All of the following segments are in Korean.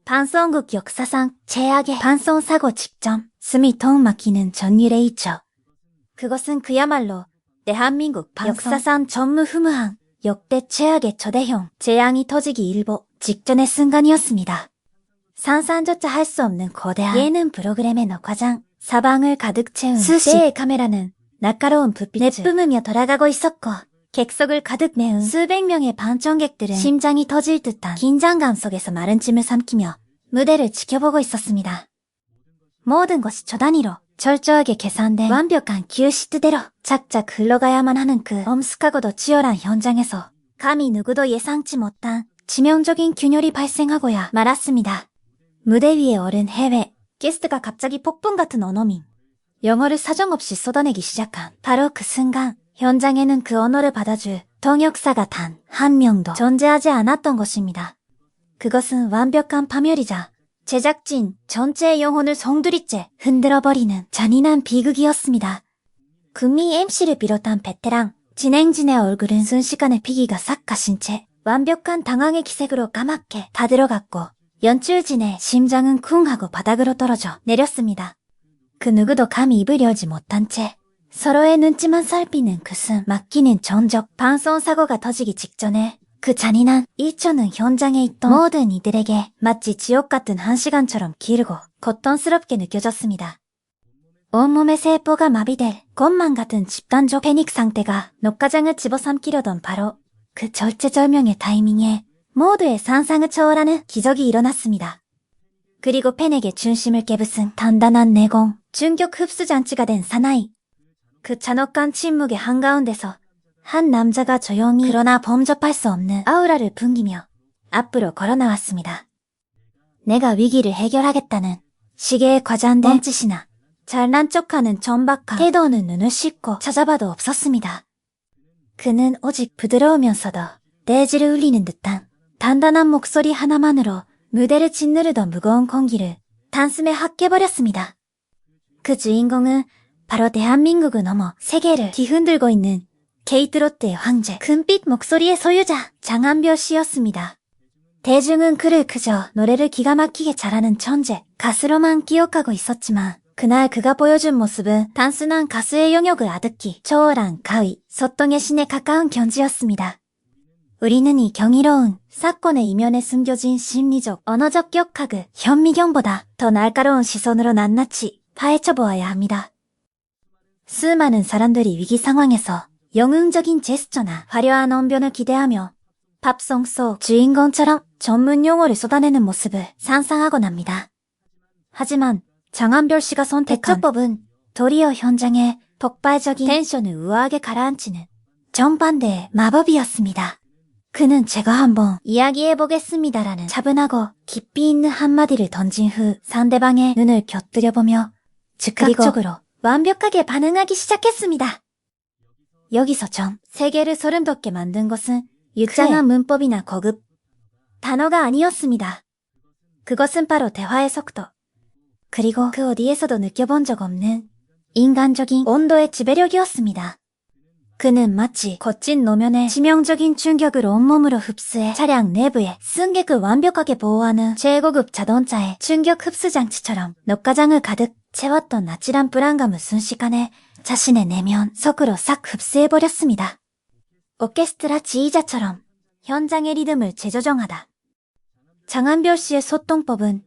방송국 역사상 최악의 방송사고 직전 숨이 턱 막히는 전율에 있죠. 그것은 그야말로 대한민국 역사상 전무후무한 역대 최악의 초대형 재앙이 터지기 일보 직전의 순간이었습니다. 상상조차 할 수 없는 거대한 예능 프로그램의 녹화장, 사방을 가득 채운 수시의 카메라는 날카로운 불빛을 내뿜으며 돌아가고 있었고 객석을 가득 메운 수백 명의 방청객들은 심장이 터질 듯한 긴장감 속에서 마른 침을 삼키며 무대를 지켜보고 있었습니다. 모든 것이 초 단위로 철저하게 계산된 완벽한 큐시트대로 착착 흘러가야만 하는 그 엄숙하고도 치열한 현장에서 감히 누구도 예상치 못한 치명적인 균열이 발생하고야 말았습니다. 무대 위에 오른 해외 게스트가 갑자기 폭풍 같은 언어민 영어를 사정없이 쏟아내기 시작한 바로 그 순간 현장에는 그 언어를 받아줄 통역사가 단 한 명도 존재하지 않았던 것입니다. 그것은 완벽한 파멸이자 제작진 전체의 영혼을 송두리째 흔들어버리는 잔인한 비극이었습니다. 금미 MC를 비롯한 베테랑 진행진의 얼굴은 순식간에 피기가 싹 가신 채 완벽한 당황의 기색으로 까맣게 다 들어갔고 연출진의 심장은 쿵 하고 바닥으로 떨어져 내렸습니다. 그 누구도 감히 입을 열지 못한 채 서로의 눈치만 살피는 그 숨 막히는 전적 방송사고가 터지기 직전에 그 잔인한 1초는 현장에 있던 모든 이들에게 마치 지옥 같은 한 시간처럼 길고 고통스럽게 느껴졌습니다. 온몸의 세포가 마비될 것만 같은 집단적 패닉 상태가 녹화장을 집어삼키려던 바로 그 절체절명의 타이밍에 모두의 상상을 초월하는 기적이 일어났습니다. 그리고 팬에게 중심을 깨부순 단단한 내공, 중격 흡수 장치가 된 사나이. 그 잔혹한 침묵의 한가운데서 한 남자가 조용히 그러나 범접할 수 없는 아우라를 풍기며 앞으로 걸어 나왔습니다. 내가 위기를 해결하겠다는 시계에 과장된 몸짓이나 잘난 척하는 천박한 태도는 눈을 씻고 찾아봐도 없었습니다. 그는 오직 부드러우면서도 대지를 울리는 듯한 단단한 목소리 하나만으로 무대를 짓누르던 무거운 공기를 단숨에 확 깨버렸습니다. 그 주인공은 바로 대한민국을 넘어 세계를 뒤흔들고 있는 게이트롯트의 황제, 금빛 목소리의 소유자 장한별 씨였습니다. 대중은 그를 그저 노래를 기가 막히게 잘하는 천재, 가수로만 기억하고 있었지만 그날 그가 보여준 모습은 단순한 가수의 영역을 아득히 초월한 가위, 소통의 신에 가까운 견지였습니다. 우리는 이 경이로운 사건의 이면에 숨겨진 심리적, 언어적 격하그 현미경보다 더 날카로운 시선으로 낱낱이 파헤쳐보아야 합니다. 수많은 사람들이 위기 상황에서 영웅적인 제스처나 화려한 언변을 기대하며 팝송 속 주인공처럼 전문 용어를 쏟아내는 모습을 상상하곤 합니다. 하지만 장한별 씨가 선택한 대처법은 도리어 현장에 폭발적인 텐션을 우아하게 가라앉히는 정반대의 마법이었습니다. 그는 제가 한번 이야기해보겠습니다라는 차분하고 깊이 있는 한마디를 던진 후 상대방의 눈을 곁들여보며 즉각적으로 완벽하게 반응하기 시작했습니다. 여기서 전 세계를 소름 돋게 만든 것은 유창한 문법이나 고급 단어가 아니었습니다. 그것은 바로 대화의 속도, 그리고 그 어디에서도 느껴본 적 없는 인간적인 온도의 지배력이었습니다. 그는 마치 거친 노면에 치명적인 충격을 온몸으로 흡수해 차량 내부의 승객을 완벽하게 보호하는 최고급 자동차의 충격 흡수 장치처럼 녹화장을 가득 채웠던 아찔한 불안감을 순식간에 자신의 내면 속으로 싹 흡수해버렸습니다. 오케스트라 지휘자처럼 현장의 리듬을 재조정하다. 장한별 씨의 소통법은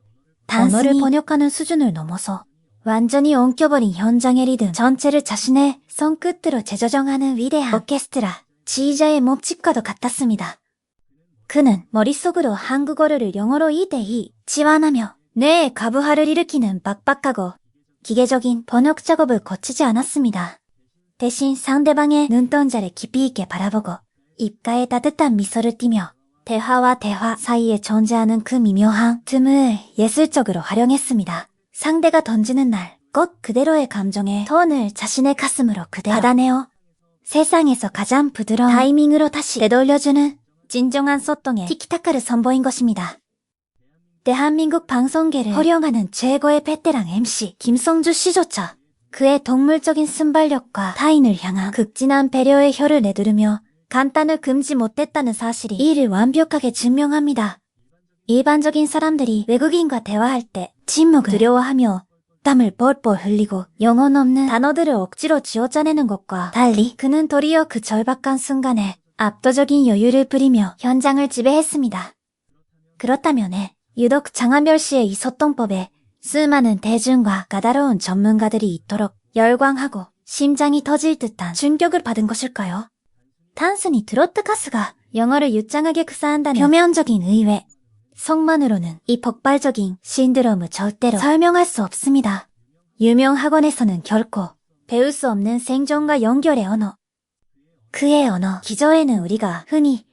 단어를 번역하는 수준을 넘어서 완전히 엉켜버린 현장의 리듬 전체를 자신의 손끝으로 재조정하는 위대한 오케스트라 지휘자의 몸짓과도 같았습니다. 그는 머릿속으로 한국어를 영어로 2대2 치환하며 뇌의 가부하를 일으키는 빡빡하고 기계적인 번역 작업을 거치지 않았습니다. 대신 상대방의 눈동자를 깊이 있게 바라보고 입가에 따뜻한 미소를 띠며 대화와 대화 사이에 존재하는 그 미묘한 틈을 예술적으로 활용했습니다. 상대가 던지는 날 꽃 그대로의 감정의 톤을 자신의 가슴으로 그대로 받아내어 세상에서 가장 부드러운 타이밍으로 다시 되돌려주는 진정한 소통의 티키타카를 선보인 것입니다. 대한민국 방송계를 호령하는 최고의 베테랑 MC 김성주 씨조차 그의 동물적인 순발력과 타인을 향한 극진한 배려의 혀를 내두르며 감탄을 금지 못했다는 사실이 이를 완벽하게 증명합니다. 일반적인 사람들이 외국인과 대화할 때 침묵을 두려워하며 땀을 뻘뻘 흘리고 영혼 없는 단어들을 억지로 지어짜내는 것과 달리 그는 도리어 그 절박한 순간에 압도적인 여유를 부리며 현장을 지배했습니다. 그렇다면 유독 장한별 씨의 이 소통법에 수많은 대중과 까다로운 전문가들이 이토록 열광하고 심장이 터질 듯한 충격을 받은 것일까요? 단순히 트로트 가수가 영어를 유창하게 구사한다는 표면적인 의외, 성만으로는 이 폭발적인 신드롬을 절대로 설명할 수 없습니다. 유명 학원에서는 결코 배울 수 없는 생존과 연결의 언어. 그의 언어, 기저에는 우리가 흔히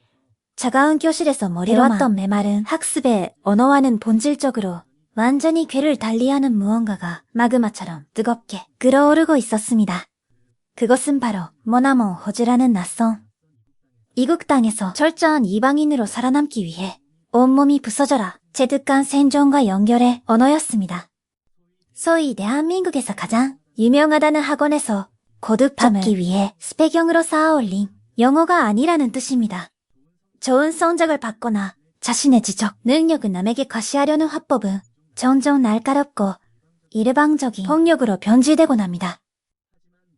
차가운 교실에서 머리로 왔던 메마른 학습의 언어와는 본질적으로 완전히 괴를 달리하는 무언가가 마그마처럼 뜨겁게 끓어오르고 있었습니다. 그것은 바로 머나먼 호주라는 낯선 이국 땅에서 철저한 이방인으로 살아남기 위해 온몸이 부서져라 체득한 생존과 연결의 언어였습니다. 소위 대한민국에서 가장 유명하다는 학원에서 고득점을 받기 위해 스펙형으로 쌓아올린 영어가 아니라는 뜻입니다. 좋은 성적을 받거나 자신의 지적, 능력을 남에게 과시하려는 화법은 점점 날카롭고 일방적인 폭력으로 변질되곤 합니다.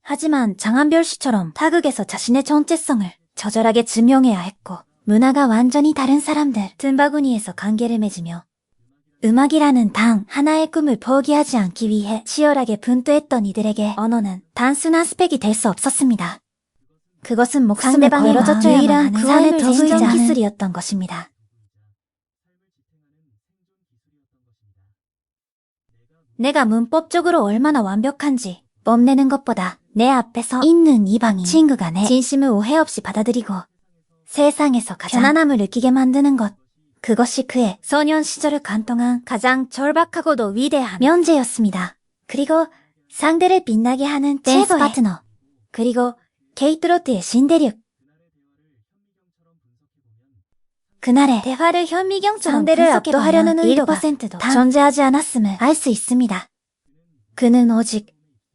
하지만 장한별 씨처럼 타국에서 자신의 정체성을 처절하게 증명해야 했고 문화가 완전히 다른 사람들 틈바구니에서 관계를 맺으며 음악이라는 단 하나의 꿈을 포기하지 않기 위해 치열하게 분투했던 이들에게 언어는 단순한 스펙이 될 수 없었습니다. 그것은 목숨을 걸어줬어야만 유일한 구원의 도구이자 기술이었던 것입니다. 내가 문법적으로 얼마나 완벽한지 뽐내는 것보다 내 앞에서 있는 이방인 친구가 내 진심을 오해 없이 받아들이고 세상에서 가장 편안함을 느끼게 만드는 것. 그것이 그의 소년 시절을 관통한 가장 절박하고도 위대한 면제였습니다. 그리고 상대를 빛나게 하는 댄스 파트너. 그리고 케이트로트의 신대륙. 그날의 대화를 현미경처럼 상대를 압도하려는 의도가 1%도 존재하지 않았음을 알 수 있습니다. 그는 오직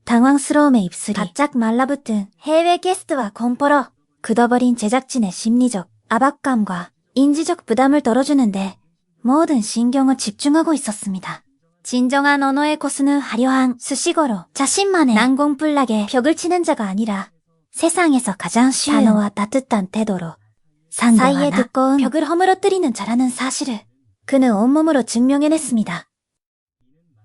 당황스러움의 입술이 바짝 말라붙은 해외 게스트와 공포로 굳어버린 제작진의 심리적 압박감과 인지적 부담을 덜어주는데 모든 신경을 집중하고 있었습니다. 진정한 언어의 고수는 화려한 수식어로 자신만의 난공불락의 벽을 치는 자가 아니라 세상에서 가장 쉬운 단어와 따뜻한 태도로 사이에 두꺼운 벽을 허물어뜨리는 자라는 사실을 그는 온몸으로 증명해냈습니다.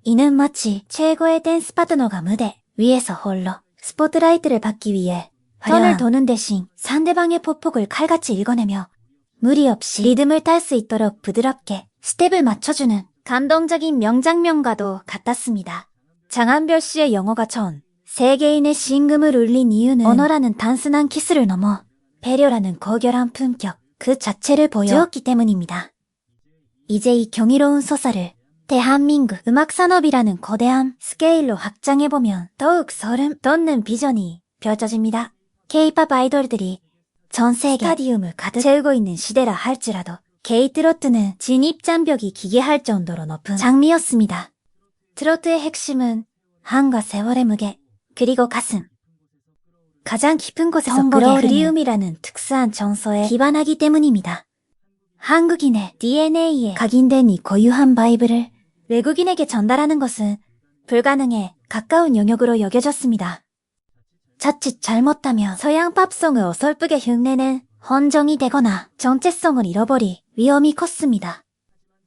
이는 마치 최고의 댄스 파트너가 무대 위에서 홀로 스포트라이트를 받기 위해 턴을 도는 대신 상대방의 포폭을 칼같이 읽어내며 무리 없이 리듬을 탈 수 있도록 부드럽게 스텝을 맞춰주는 감동적인 명장면과도 같았습니다. 장한별 씨의 영어가 전 세계인의 심금을 울린 이유는 언어라는 단순한 기술을 넘어 배려라는 고결한 품격 그 자체를 보여주었기 때문입니다. 이제 이 경이로운 소설을 대한민국 음악산업이라는 거대한 스케일로 확장해보면 더욱 소름 돋는 비전이 펼쳐집니다. K-POP 아이돌들이 전 세계 스타디움을 가득 채우고 있는 시대라 할지라도 K-트로트는 진입 장벽이 기괴할 정도로 높은 장미였습니다. 트로트의 핵심은 한과 세월의 무게, 그리고 가슴. 가장 깊은 곳에서 끓어오르는 그리움이라는 특수한 정서에 기반하기 때문입니다. 한국인의 DNA에 각인된 이 고유한 바이브를 외국인에게 전달하는 것은 불가능에 가까운 영역으로 여겨졌습니다. 자칫 잘못하면 서양 팝송을 어설프게 흉내낸 헌정이 되거나 정체성을 잃어버릴 위험이 컸습니다.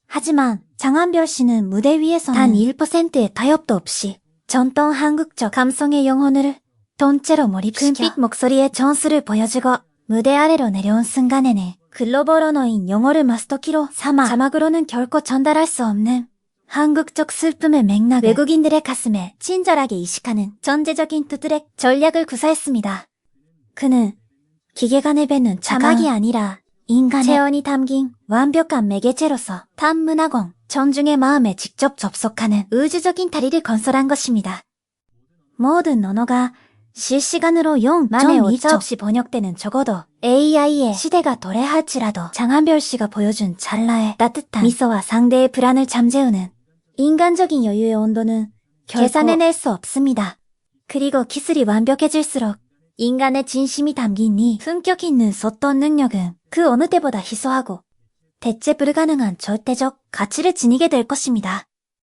하지만 장한별 씨는 무대 위에서는 단 1%의 타협도 없이 전통 한국적 감성의 영혼을 돈째로 몰입시켜 금빛 목소리의 전수를 보여주고 무대 아래로 내려온 순간에는 글로벌 언어인 영어를 마스터키로 삼아 자막으로는 결코 전달할 수 없는 한국적 슬픔의 맥락을 외국인들의 가슴에 친절하게 이식하는 전제적인 투트랙 전략을 구사했습니다. 그는 기계가 내뱉는 자막이 아니라 인간의 체온이 담긴 완벽한 매개체로서 탐문화공 전중의 마음에 직접 접속하는 우주적인 다리를 건설한 것입니다. 모든 언어가 실시간으로 0.5초 없이 번역되는 적어도 AI의 시대가 도래할지라도 장한별 씨가 보여준 찰나의 따뜻한 미소와 상대의 불안을 잠재우는 인간적인 여유의 온도는 계산해낼 수 없습니다. 그리고 기술이 완벽해질수록 인간의 진심이 담긴 이 품격 있는 소통 능력은 그 어느 때보다 희소하고 대체 불가능한 절대적 가치를 지니게 될 것입니다.